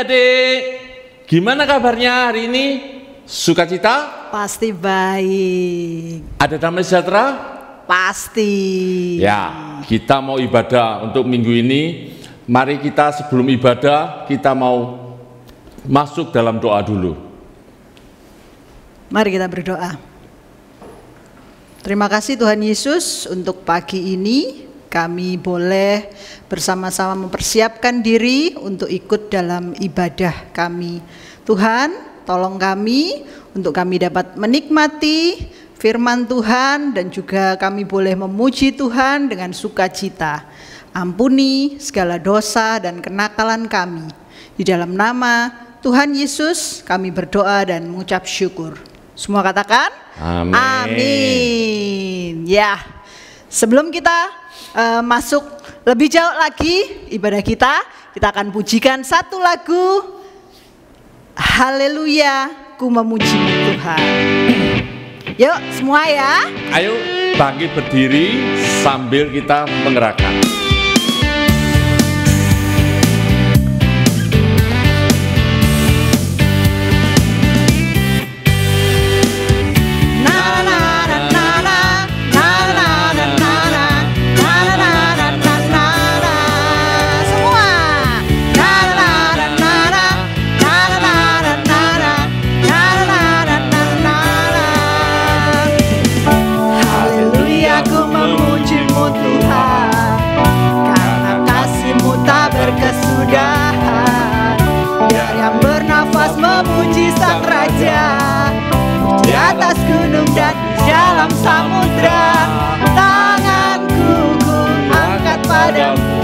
adik-adik, gimana kabarnya hari ini? Sukacita? Pasti baik. Ada damai sejahtera? Pasti. Ya, kita mau ibadah untuk minggu ini. Mari kita sebelum ibadah, kita mau masuk dalam doa dulu. Mari kita berdoa. Terima kasih Tuhan Yesus untuk pagi ini. Kami boleh bersama-sama mempersiapkan diri untuk ikut dalam ibadah kami. Tuhan, tolong kami untuk kami dapat menikmati firman Tuhan dan juga kami boleh memuji Tuhan dengan sukacita. Ampuni segala dosa dan kenakalan kami. Di dalam nama Tuhan Yesus kami berdoa dan mengucap syukur. Semua katakan Amin. Amin. Ya, sebelum kita masuk lebih jauh lagi ibadah kita akan pujikan satu lagu. Haleluya, ku memuji Tuhan. Yuk semua ya. Ayo bangkit berdiri sambil kita mengerahkan. Biar yang bernafas memuji Sang Raja di atas gunung dan di dalam samudra. Tanganku ku angkat padamu,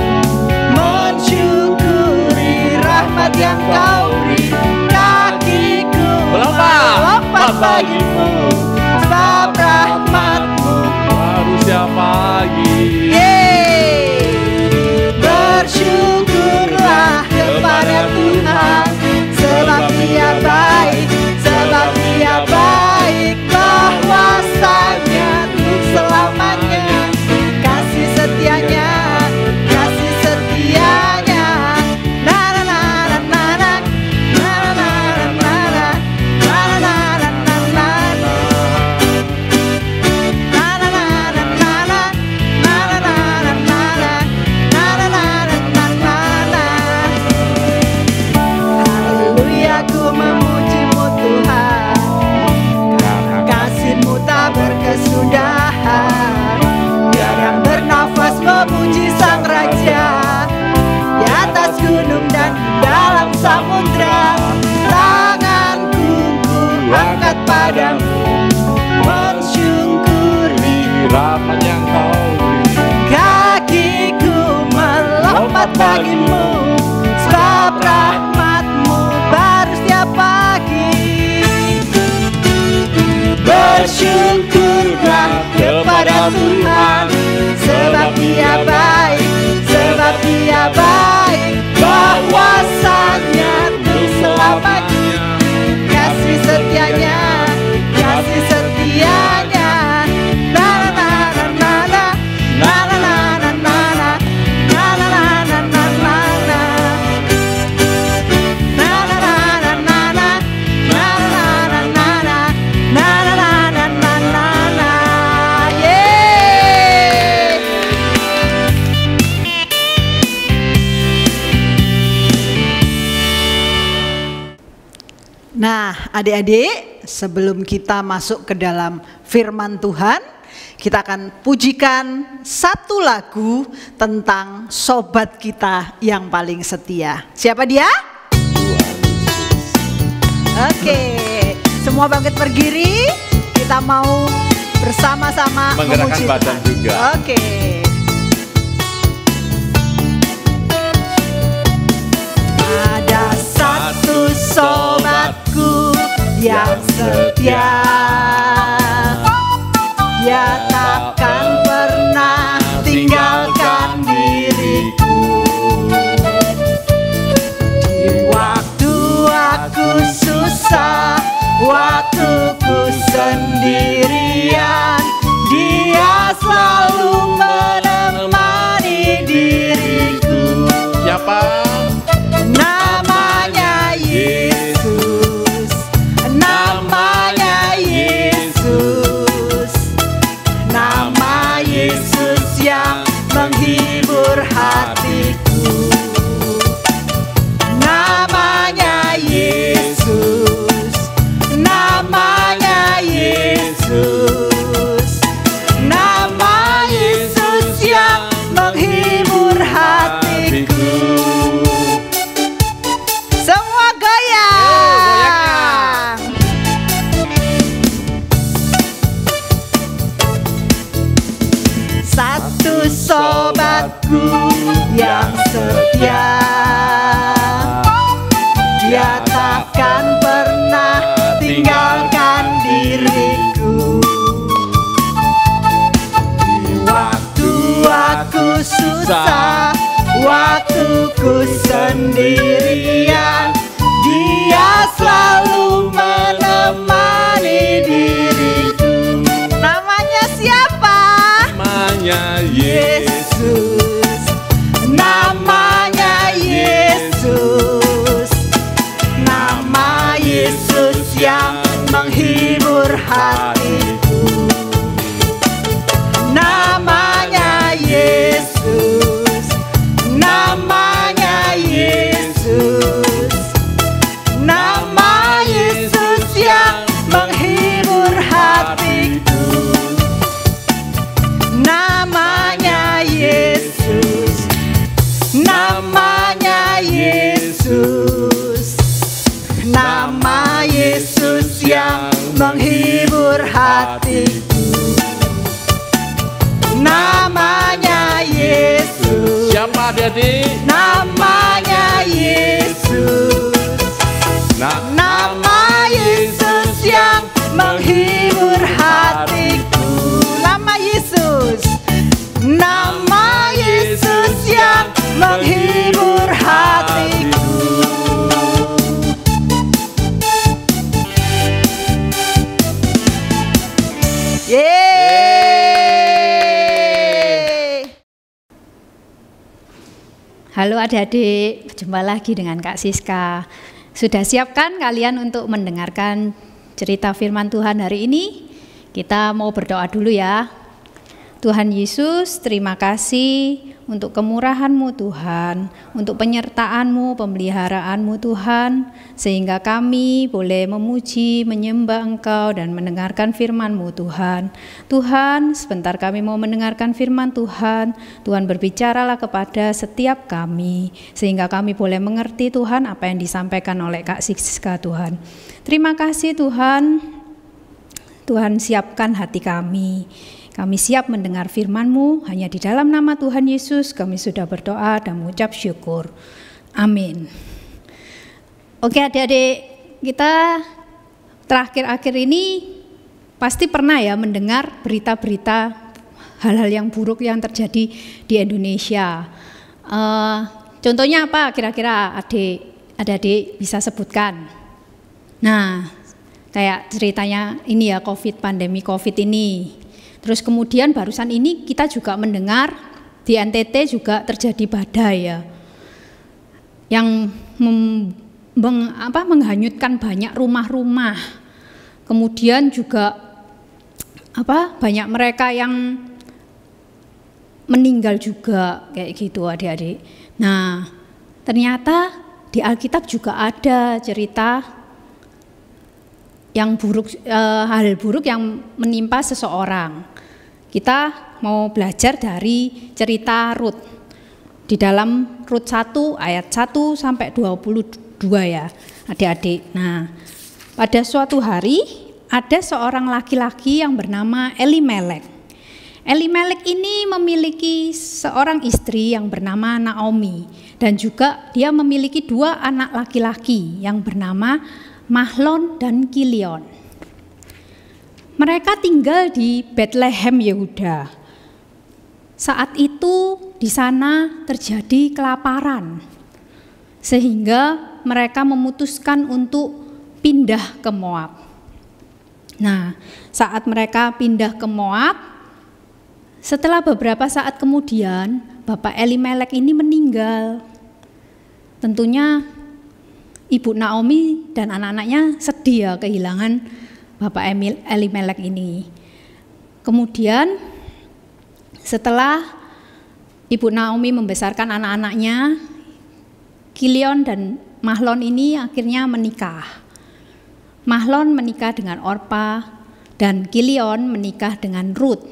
mensyukuri rahmat yang kau beri. Kakiku melompat bagimu, sebab rahmatmu baru setiap pagi. Bersyukurlah kepada Tuhan, sebab Dia baik, bahwasanya untuk selamanya. Kasih setianya, na na na na na na, na na na na na, na na na na na na, kesudahan. Biar yang bernafas memuji Sang Raja di atas gunung dan di dalam samudra. Tanganku ku angkat padamu, mensyukuri rahmat yang kau beri. Kakiku melompat bagimu, sebab rahmatmu baru setiap pagi. Bersyukurlah kepada Tuhan, sebab Dia baik, bahwasanya untuk selamanya. Kasih setianya, na na na na na, na na na na na, na na na na na na, na na na na na, na na na na. Nah, adik-adik, sebelum kita masuk ke dalam firman Tuhan, kita akan pujikan satu lagu tentang sobat kita yang paling setia. Siapa dia? Oke, semua bangkit berdiri. Kita mau bersama-sama Menggerakkan memuji badan Tuhan juga. Oke. Ada satu sobatku yang setia, dia takkan pernah tinggalkan diriku. Di waktu aku susah, waktuku sendirian, dia selalu menemani diriku. Siapa? Namanya takkan pernah tinggalkan diriku. Waktu aku susah, waktuku sendirian, Dia selalu menemani diriku. Namanya siapa? Namanya Yesus. Namanya Yesus. Nama Yesus yang menghibur hatiku. Namanya Yesus. Namanya Yesus. Nama Yesus yang menghibur hatiku. Namanya Yesus. Namanya Yesus. Nama Yesus yang menghibur hatiku. Namanya Yesus. Siapa adik-adik? Namanya Yesus. Nama Yesus yang menghibur hatiku. Nama Yesus. Nama Yesus yang menghibur hatiku. Yeay. Halo adik-adik, berjumpa lagi dengan Kak Siska. Sudah siapkan kalian untuk mendengarkan cerita firman Tuhan hari ini? Kita mau berdoa dulu ya. Tuhan Yesus, terima kasih untuk kemurahan-Mu Tuhan, untuk penyertaan-Mu, pemeliharaan-Mu Tuhan, sehingga kami boleh memuji, menyembah Engkau dan mendengarkan firman-Mu Tuhan. Tuhan, sebentar kami mau mendengarkan firman Tuhan. Tuhan berbicaralah kepada setiap kami, sehingga kami boleh mengerti Tuhan apa yang disampaikan oleh Kak Siska Tuhan. Terima kasih Tuhan. Tuhan siapkan hati kami. Kami siap mendengar firman-Mu, hanya di dalam nama Tuhan Yesus kami sudah berdoa dan mengucap syukur. Amin. Oke adik-adik, kita terakhir-akhir ini pasti pernah ya mendengar berita-berita hal-hal yang buruk yang terjadi di Indonesia. Contohnya apa kira-kira adik-adik bisa sebutkan? Nah, kayak ceritanya ini ya pandemi COVID ini. Terus kemudian barusan ini kita juga mendengar di NTT juga terjadi badai ya, yang menghanyutkan banyak rumah-rumah. Kemudian juga banyak mereka yang meninggal juga kayak gitu adik-adik. Nah, ternyata di Alkitab juga ada cerita yang buruk, hal buruk yang menimpa seseorang. Kita mau belajar dari cerita Rut di dalam Rut 1 ayat 1 sampai 22 ya adik-adik. Nah, pada suatu hari ada seorang laki-laki yang bernama Elimelek. Elimelek ini memiliki seorang istri yang bernama Naomi, dan juga dia memiliki dua anak laki-laki yang bernama Mahlon dan Kilion. Mereka tinggal di Bethlehem Yehuda. Saat itu di sana terjadi kelaparan, sehingga mereka memutuskan untuk pindah ke Moab. Nah, saat mereka pindah ke Moab, setelah beberapa saat kemudian Bapak Elimelek ini meninggal. Tentunya Ibu Naomi dan anak-anaknya sedih ya kehilangan Bapak Elimelek ini. Kemudian setelah Ibu Naomi membesarkan anak-anaknya, Kilion dan Mahlon ini akhirnya menikah. Mahlon menikah dengan Orpa dan Kilion menikah dengan Rut.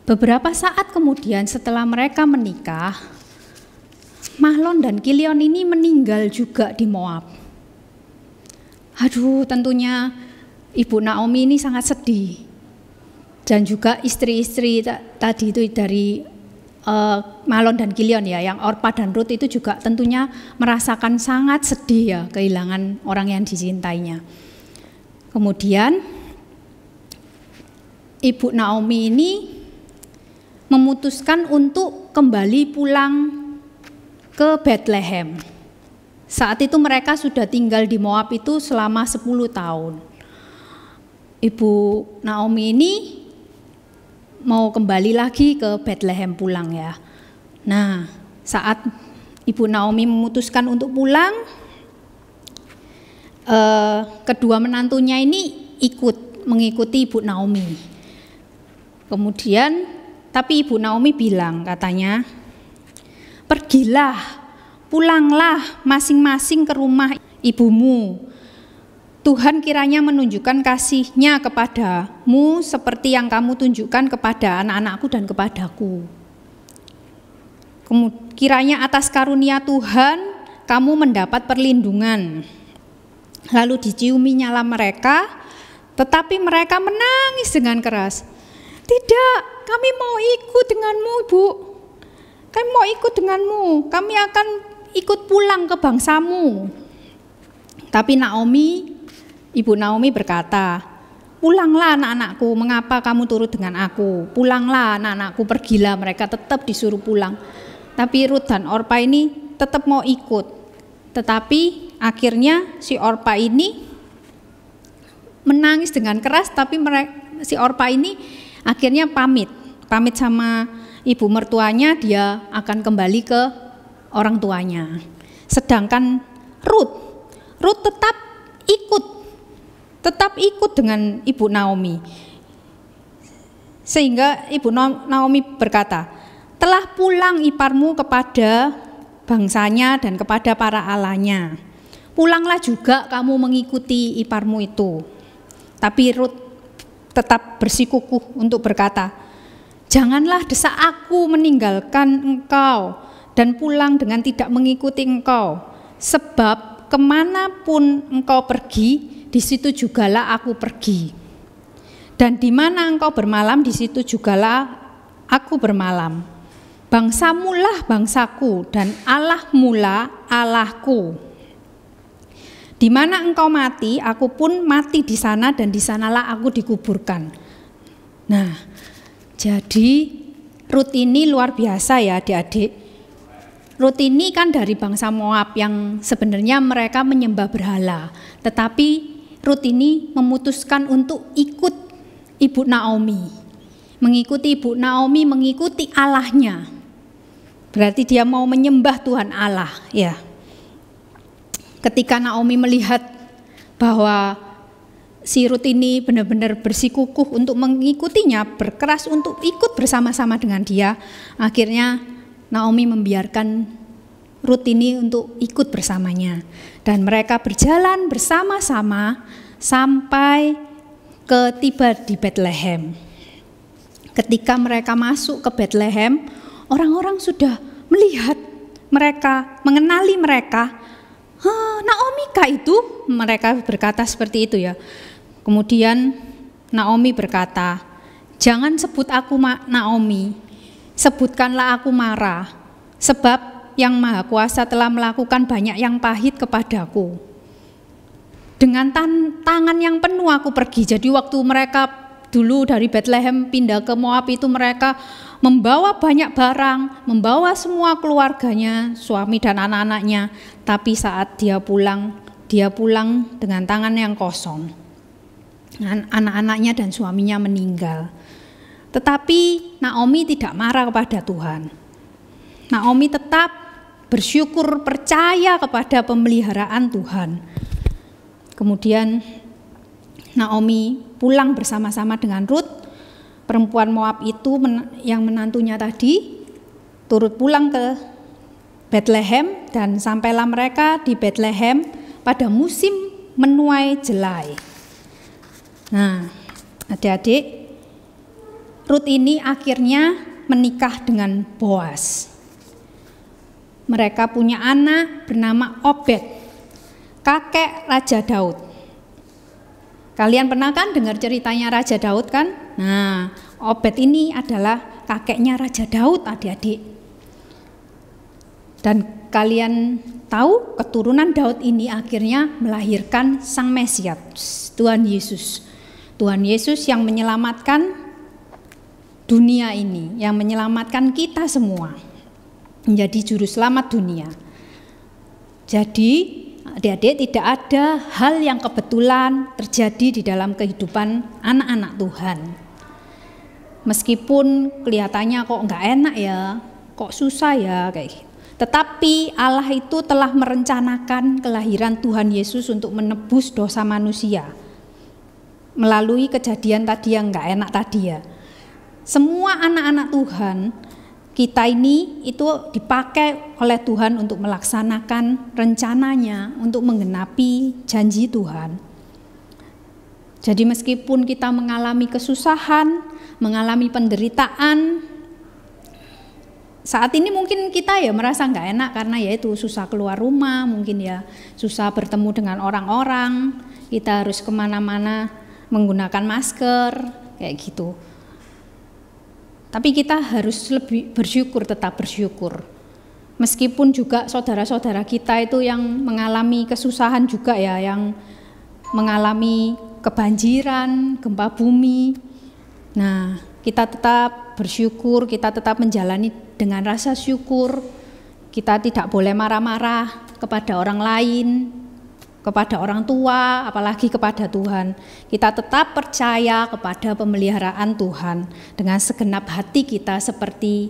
Beberapa saat kemudian setelah mereka menikah, Mahlon dan Kilion ini meninggal juga di Moab. Aduh, tentunya Ibu Naomi ini sangat sedih. Dan juga istri-istri tadi itu dari Malon dan Kilion ya, yang Orpa dan Rut itu juga tentunya merasakan sangat sedih ya kehilangan orang yang dicintainya. Kemudian Ibu Naomi ini memutuskan untuk kembali pulang ke Bethlehem. Saat itu mereka sudah tinggal di Moab itu selama 10 tahun. Ibu Naomi ini mau kembali lagi ke Bethlehem pulang ya. Nah, saat Ibu Naomi memutuskan untuk pulang, kedua menantunya ini mengikuti Ibu Naomi. Kemudian, tapi Ibu Naomi bilang katanya, pergilah, pulanglah masing-masing ke rumah ibumu. Tuhan kiranya menunjukkan kasih-Nya kepadamu seperti yang kamu tunjukkan kepada anak-anakku dan kepadaku. Kiranya atas karunia Tuhan kamu mendapat perlindungan. Lalu diciumi nyala mereka, tetapi mereka menangis dengan keras. Tidak, kami mau ikut denganmu, Ibu. Kami mau ikut denganmu, kami akan ikut pulang ke bangsamu. Tapi Ibu Naomi berkata, pulanglah anak-anakku, mengapa kamu turut dengan aku? Pulanglah anak-anakku, pergilah. Mereka tetap disuruh pulang. Tapi Rut dan Orpa ini tetap mau ikut. Tetapi akhirnya si Orpa ini menangis dengan keras, tapi si Orpa ini akhirnya pamit sama ibu mertuanya, dia akan kembali ke orang tuanya. Sedangkan Rut tetap ikut dengan Ibu Naomi. Sehingga Ibu Naomi berkata, telah pulang iparmu kepada bangsanya dan kepada para allahnya. Pulanglah juga kamu mengikuti iparmu itu. Tapi Rut tetap bersikukuh untuk berkata, janganlah desak aku meninggalkan engkau dan pulang dengan tidak mengikuti engkau. Sebab kemanapun engkau pergi, di situ jugalah aku pergi. Dan di mana engkau bermalam, di situ jugalah aku bermalam. Bangsamulah bangsaku dan Allahmulah Allahku. Di mana engkau mati, aku pun mati di sana dan di sanalah aku dikuburkan. Nah, jadi Rut ini luar biasa ya adik-adik. Rut ini kan dari bangsa Moab yang sebenarnya mereka menyembah berhala. Tetapi Rut ini memutuskan untuk ikut Ibu Naomi. Mengikuti Ibu Naomi, mengikuti Allahnya. Berarti dia mau menyembah Tuhan Allah ya. Ketika Naomi melihat bahwa si Rut ini benar-benar bersikukuh untuk mengikutinya, berkeras untuk ikut bersama-sama dengan dia, akhirnya Naomi membiarkan Rut ini untuk ikut bersamanya. Dan mereka berjalan bersama-sama sampai tiba di Bethlehem. Ketika mereka masuk ke Bethlehem, orang-orang sudah melihat mereka, mengenali mereka. Naomi kah itu? Mereka berkata seperti itu ya. Kemudian Naomi berkata, jangan sebut aku Naomi, sebutkanlah aku Mara, sebab Yang Maha Kuasa telah melakukan banyak yang pahit kepadaku. Dengan tangan yang penuh aku pergi. Jadi waktu mereka dulu dari Bethlehem pindah ke Moab itu mereka membawa banyak barang, membawa semua keluarganya, suami dan anak-anaknya. Tapi saat dia pulang dengan tangan yang kosong. Anak-anaknya dan suaminya meninggal. Tetapi Naomi tidak marah kepada Tuhan. Naomi tetap bersyukur, percaya kepada pemeliharaan Tuhan. Kemudian Naomi pulang bersama-sama dengan Rut, perempuan Moab itu yang menantunya tadi, turut pulang ke Bethlehem dan sampailah mereka di Bethlehem pada musim menuai jelai. Nah, adik-adik, Rut ini akhirnya menikah dengan Boas. Mereka punya anak bernama Obed, kakek Raja Daud. Kalian pernah kan dengar ceritanya Raja Daud kan? Nah, Obed ini adalah kakeknya Raja Daud, adik-adik. Dan kalian tahu keturunan Daud ini akhirnya melahirkan Sang Mesias, Tuhan Yesus. Tuhan Yesus yang menyelamatkan dunia ini, yang menyelamatkan kita semua, menjadi juru selamat dunia. Jadi adik-adik, tidak ada hal yang kebetulan terjadi di dalam kehidupan anak-anak Tuhan. Meskipun kelihatannya kok nggak enak ya, kok susah ya kayak gitu. Tetapi Allah itu telah merencanakan kelahiran Tuhan Yesus untuk menebus dosa manusia melalui kejadian tadi yang nggak enak tadi ya. Semua anak-anak Tuhan kita ini itu dipakai oleh Tuhan untuk melaksanakan rencananya, untuk menggenapi janji Tuhan. Jadi meskipun kita mengalami kesusahan, mengalami penderitaan, saat ini mungkin kita ya merasa nggak enak karena ya itu susah keluar rumah, mungkin ya susah bertemu dengan orang-orang, kita harus kemana-mana menggunakan masker, kayak gitu. Tapi kita harus lebih bersyukur, tetap bersyukur. Meskipun juga saudara-saudara kita itu yang mengalami kesusahan juga ya, yang mengalami kebanjiran, gempa bumi. Nah, kita tetap bersyukur, kita tetap menjalani dengan rasa syukur. Kita tidak boleh marah-marah kepada orang lain, kepada orang tua, apalagi kepada Tuhan. Kita tetap percaya kepada pemeliharaan Tuhan dengan segenap hati kita seperti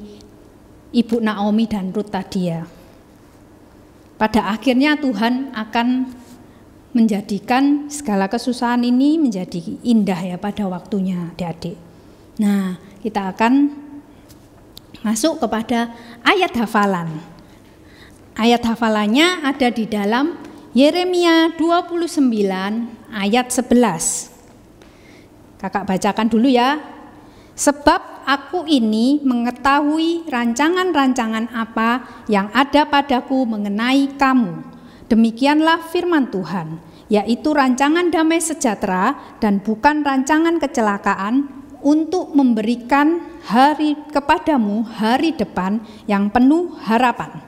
Ibu Naomi dan Ruth tadi ya. Pada akhirnya Tuhan akan menjadikan segala kesusahan ini menjadi indah ya pada waktunya, adik-adik. Nah, kita akan masuk kepada ayat hafalan. Ayat hafalannya ada di dalam Yeremia 29 ayat 11. Kakak bacakan dulu ya. Sebab aku ini mengetahui rancangan-rancangan apa yang ada padaku mengenai kamu. Demikianlah firman Tuhan, yaitu rancangan damai sejahtera dan bukan rancangan kecelakaan, untuk memberikan kepadamu hari depan yang penuh harapan.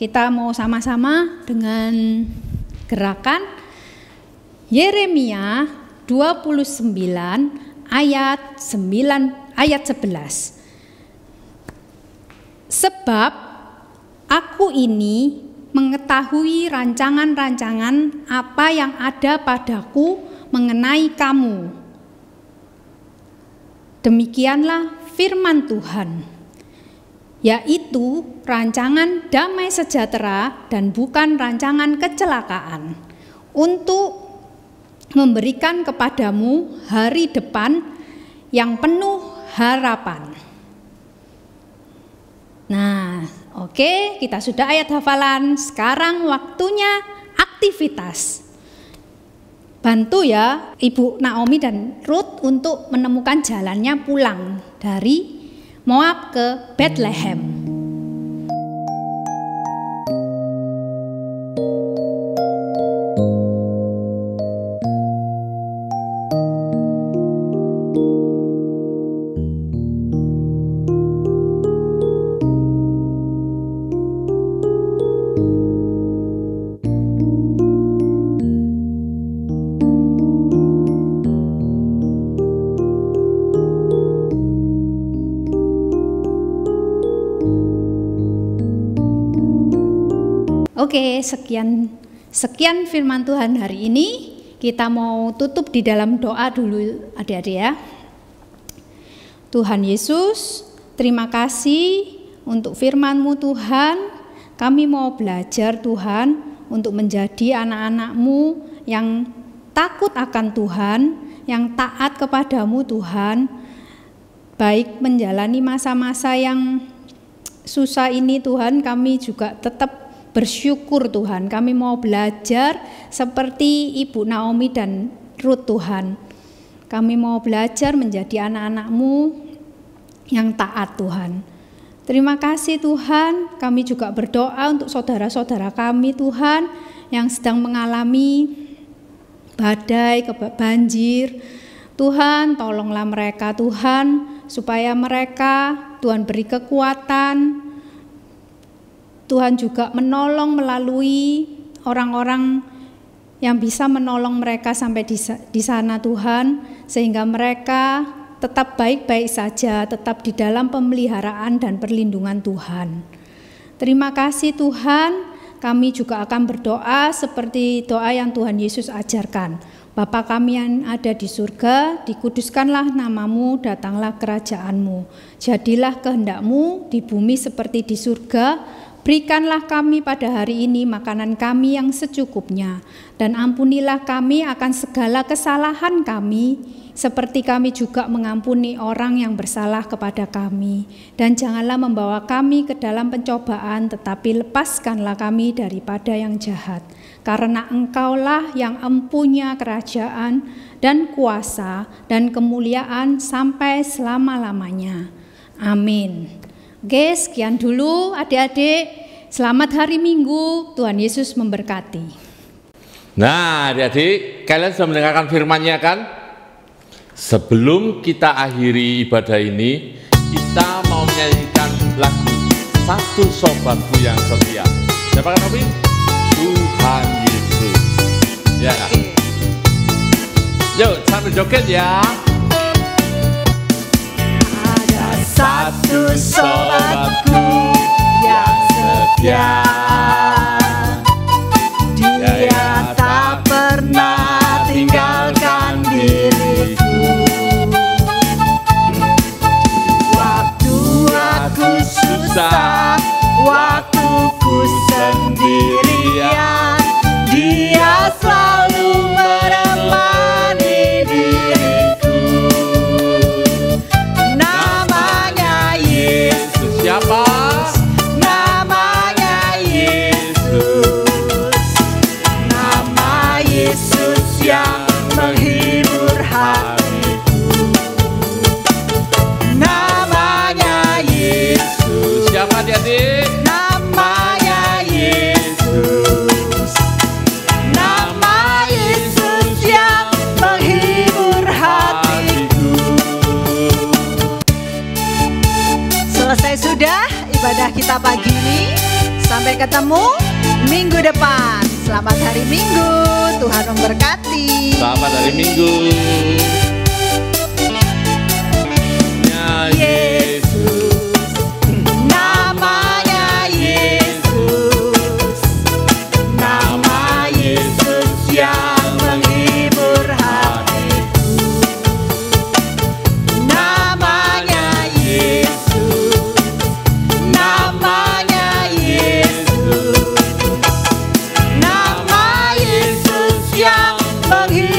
Kita mau sama-sama dengan gerakan Yeremia 29 ayat 11. Sebab aku ini mengetahui rancangan-rancangan apa yang ada padaku mengenai kamu. Demikianlah firman Tuhan, yaitu rancangan damai sejahtera dan bukan rancangan kecelakaan, untuk memberikan kepadamu hari depan yang penuh harapan. Nah, oke, kita sudah ayat hafalan. Sekarang waktunya aktivitas. Bantu ya Ibu Naomi dan Ruth untuk menemukan jalannya pulang dari Moab ke Bethlehem. Oke, sekian firman Tuhan hari ini. Kita mau tutup di dalam doa dulu, adik-adik ya. Tuhan Yesus, terima kasih untuk firman-Mu Tuhan. Kami mau belajar Tuhan untuk menjadi anak-anak-Mu yang takut akan Tuhan, yang taat kepadamu Tuhan. Baik menjalani masa-masa yang susah ini Tuhan, kami juga tetap bersyukur Tuhan. Kami mau belajar seperti Ibu Naomi dan Ruth Tuhan. Kami mau belajar menjadi anak-anak-Mu yang taat Tuhan. Terima kasih Tuhan. Kami juga berdoa untuk saudara-saudara kami Tuhan yang sedang mengalami badai, banjir. Tuhan, tolonglah mereka Tuhan, supaya mereka Tuhan beri kekuatan, Tuhan juga menolong melalui orang-orang yang bisa menolong mereka sampai di sana Tuhan, sehingga mereka tetap baik-baik saja, tetap di dalam pemeliharaan dan perlindungan Tuhan. Terima kasih Tuhan, kami juga akan berdoa seperti doa yang Tuhan Yesus ajarkan. Bapa kami yang ada di surga, dikuduskanlah namamu, datanglah kerajaanmu. Jadilah kehendak-Mu di bumi seperti di surga. Berikanlah kami pada hari ini makanan kami yang secukupnya, dan ampunilah kami akan segala kesalahan kami, seperti kami juga mengampuni orang yang bersalah kepada kami. Dan janganlah membawa kami ke dalam pencobaan, tetapi lepaskanlah kami daripada yang jahat. Karena Engkaulah yang empunya kerajaan dan kuasa dan kemuliaan sampai selama-lamanya. Amin. Oke, sekian dulu adik-adik. Selamat hari Minggu, Tuhan Yesus memberkati. Nah adik-adik, kalian sudah mendengarkan firman-Nya kan? Sebelum kita akhiri ibadah ini, kita mau menyanyikan lagu Satu Sobatku Yang Setia. Siapa kan Robi? Tuhan Yesus. Ya. Yuk, sambil joget ya. Ada satu sobatku yang setia, dia tak pernah tinggalkan diriku. Waktu aku susah, waktu ku sendirian, dia selalu menemani diriku. Namanya Yesus. Siapa? Namanya Yesus. Nama Yesus yang menghibur hatiku. Namanya Yesus. Siapa adik-adik? Namanya Yesus. Nama Yesus yang menghibur hatiku. Selesai sudah ibadah kita pagi ini. Sampai ketemu minggu depan. Selamat hari Minggu. Tuhan memberkati. Selamat hari Minggu. Yesus. Namanya Yesus. Nama Yesus yang menghibur hatiku. Namanya Yesus. Namanya Yesus. Nama Yesus yang menghibur